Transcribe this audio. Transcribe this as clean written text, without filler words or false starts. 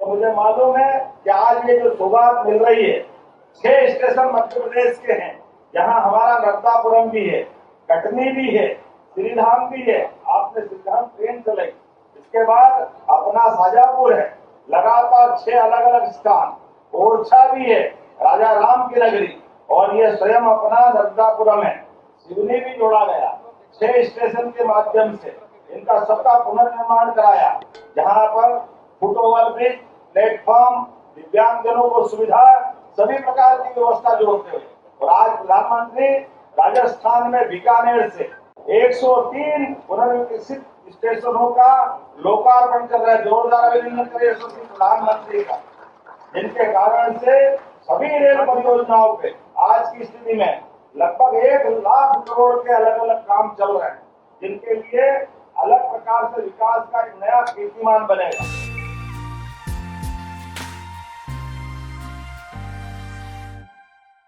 मुझे मालूम है कि आज ये जो सौगात मिल रही है, 6 स्टेशन मध्य प्रदेश के हैं, यहाँ हमारा नर्मदापुरम भी है, कटनी भी है, श्रीधाम भी है। आपने श्रीधाम ट्रेन चलाई, इसके बाद अपना शाजापुर है, लगातार 6 अलग अलग स्थान, ओरछा भी है, राजा राम की नगरी, और ये स्वयं अपना नर्मदापुरम है, सिवनी भी जोड़ा गया। 6 स्टेशन के माध्यम से इनका सबका पुनर्निर्माण कराया, जहाँ पर फुटओवर ब्रिज, प्लेटफॉर्म, दिव्यांगजनों को सुविधा, सभी प्रकार की व्यवस्था जोड़ते हुए। और आज प्रधानमंत्री राजस्थान में बीकानेर से 103 पुनर्विकसित स्टेशनों का लोकार्पण कर रहे हैं। जोरदार अभिनंदन करें प्रधानमंत्री का, जिनके कारण से सभी रेल परियोजनाओं पे आज की स्थिति में लगभग 1 लाख करोड़ के अलग अलग काम चल रहे हैं, जिनके लिए अलग प्रकार से विकास का एक नया कीर्तिमान बनेगा।